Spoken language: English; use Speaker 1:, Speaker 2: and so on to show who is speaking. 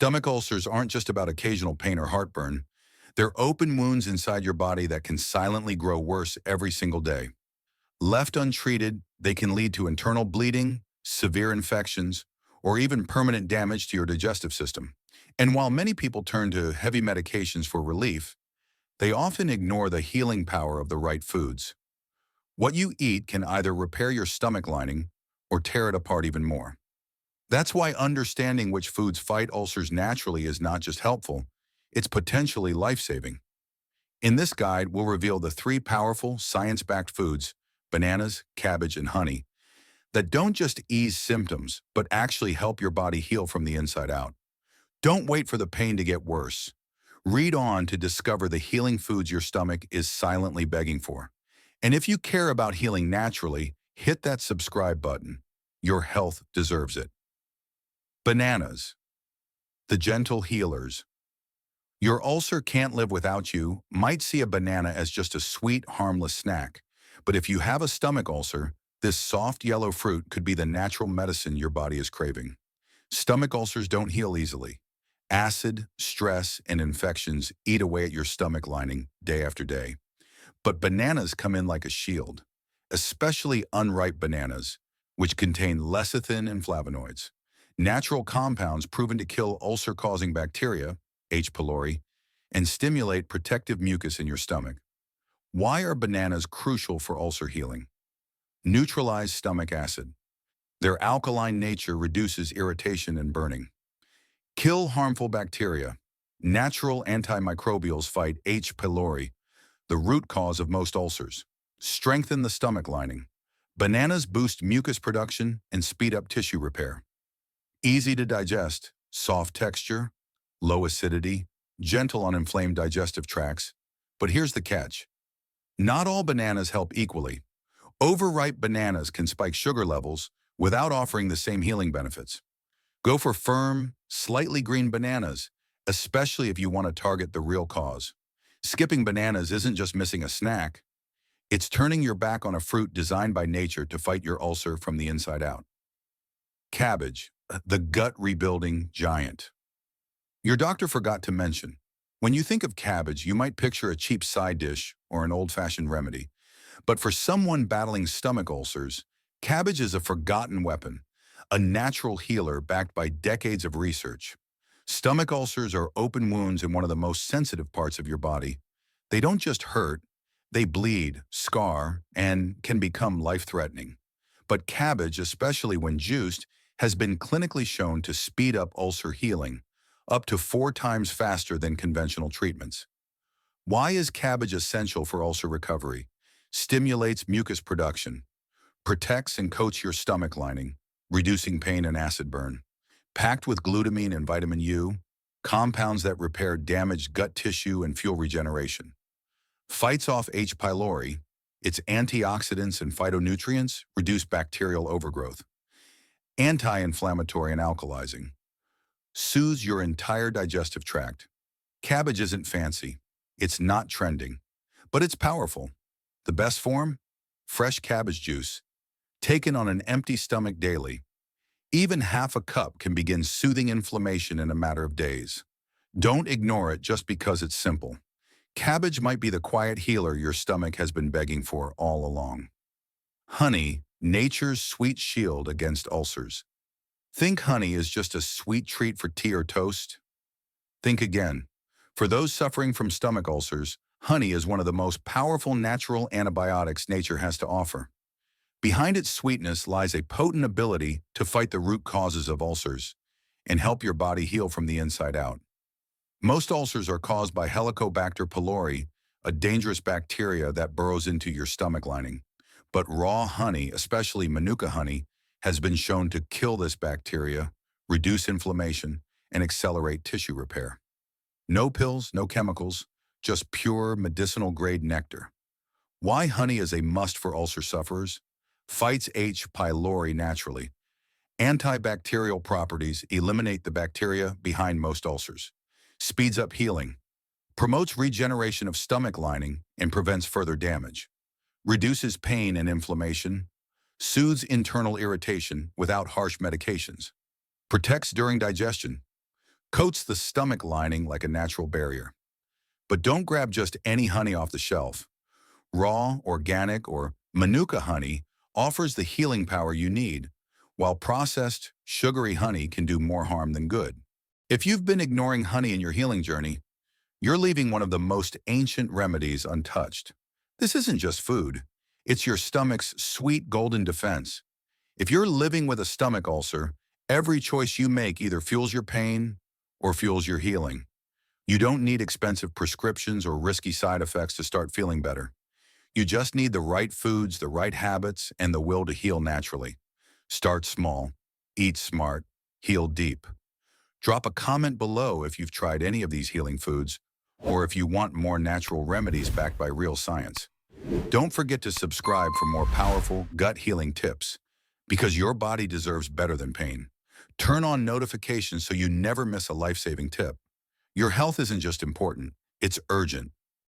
Speaker 1: Stomach ulcers aren't just about occasional pain or heartburn. They're open wounds inside your body that can silently grow worse every single day. Left untreated, they can lead to internal bleeding, severe infections, or even permanent damage to your digestive system. And while many people turn to heavy medications for relief, they often ignore the healing power of the right foods. What you eat can either repair your stomach lining or tear it apart even more. That's why understanding which foods fight ulcers naturally is not just helpful, it's potentially life-saving. In this guide, we'll reveal the three powerful, science-backed foods, bananas, cabbage, and honey, that don't just ease symptoms, but actually help your body heal from the inside out. Don't wait for the pain to get worse. Read on to discover the healing foods your stomach is silently begging for. And if you care about healing naturally, hit that subscribe button. Your health deserves it. Bananas, the gentle healers. Your ulcer can't live without you might see a banana as just a sweet, harmless snack. But if you have a stomach ulcer, this soft yellow fruit could be the natural medicine your body is craving. Stomach ulcers don't heal easily. Acid, stress, and infections eat away at your stomach lining day after day. But bananas come in like a shield, especially unripe bananas, which contain lecithin and flavonoids, natural compounds proven to kill ulcer-causing bacteria, H. pylori, and stimulate protective mucus in your stomach. Why are bananas crucial for ulcer healing? Neutralize stomach acid. Their alkaline nature reduces irritation and burning. Kill harmful bacteria. Natural antimicrobials fight H. pylori, the root cause of most ulcers. Strengthen the stomach lining. Bananas boost mucus production and speed up tissue repair. Easy to digest, soft texture, low acidity, gentle on inflamed digestive tracts. But here's the catch. Not all bananas help equally. Overripe bananas can spike sugar levels without offering the same healing benefits. Go for firm, slightly green bananas, especially if you want to target the real cause. Skipping bananas isn't just missing a snack. It's turning your back on a fruit designed by nature to fight your ulcer from the inside out. Cabbage, the gut-rebuilding giant. Your doctor forgot to mention, when you think of cabbage, you might picture a cheap side dish or an old-fashioned remedy. But for someone battling stomach ulcers, cabbage is a forgotten weapon, a natural healer backed by decades of research. Stomach ulcers are open wounds in one of the most sensitive parts of your body. They don't just hurt, they bleed, scar, and can become life-threatening. But cabbage, especially when juiced, has been clinically shown to speed up ulcer healing, up to 4 times faster than conventional treatments. Why is cabbage essential for ulcer recovery? Stimulates mucus production, protects and coats your stomach lining, reducing pain and acid burn. Packed with glutamine and vitamin U, compounds that repair damaged gut tissue and fuel regeneration. Fights off H. pylori, its antioxidants and phytonutrients reduce bacterial overgrowth. Anti-inflammatory and alkalizing. Soothes your entire digestive tract. Cabbage isn't fancy. It's not trending. But it's powerful. The best form? Fresh cabbage juice. Taken on an empty stomach daily. Even half a cup can begin soothing inflammation in a matter of days. Don't ignore it just because it's simple. Cabbage might be the quiet healer your stomach has been begging for all along. Honey, nature's sweet shield against ulcers. Think honey is just a sweet treat for tea or toast? Think again. For those suffering from stomach ulcers, honey is one of the most powerful natural antibiotics nature has to offer. Behind its sweetness lies a potent ability to fight the root causes of ulcers and help your body heal from the inside out. Most ulcers are caused by Helicobacter pylori, a dangerous bacteria that burrows into your stomach lining. But raw honey, especially Manuka honey, has been shown to kill this bacteria, reduce inflammation, and accelerate tissue repair. No pills, no chemicals, just pure medicinal-grade nectar. Why honey is a must for ulcer sufferers? Fights H. pylori naturally. Antibacterial properties eliminate the bacteria behind most ulcers. Speeds up healing. Promotes regeneration of stomach lining and prevents further damage. Reduces pain and inflammation. Soothes internal irritation without harsh medications. Protects during digestion. coats the stomach lining like a natural barrier. But don't grab just any honey off the shelf. Raw, organic, or Manuka honey offers the healing power you need, while processed, sugary honey can do more harm than good. If you've been ignoring honey in your healing journey, you're leaving one of the most ancient remedies untouched. This isn't just food. It's your stomach's sweet golden defense. If you're living with a stomach ulcer, every choice you make either fuels your pain or fuels your healing. You don't need expensive prescriptions or risky side effects to start feeling better. You just need the right foods, the right habits, and the will to heal naturally. Start small, eat smart, heal deep. Drop a comment below if you've tried any of these healing foods, or if you want more natural remedies backed by real science. Don't forget to subscribe for more powerful gut healing tips, because your body deserves better than pain. Turn on notifications so you never miss a life-saving tip. Your health isn't just important, it's urgent.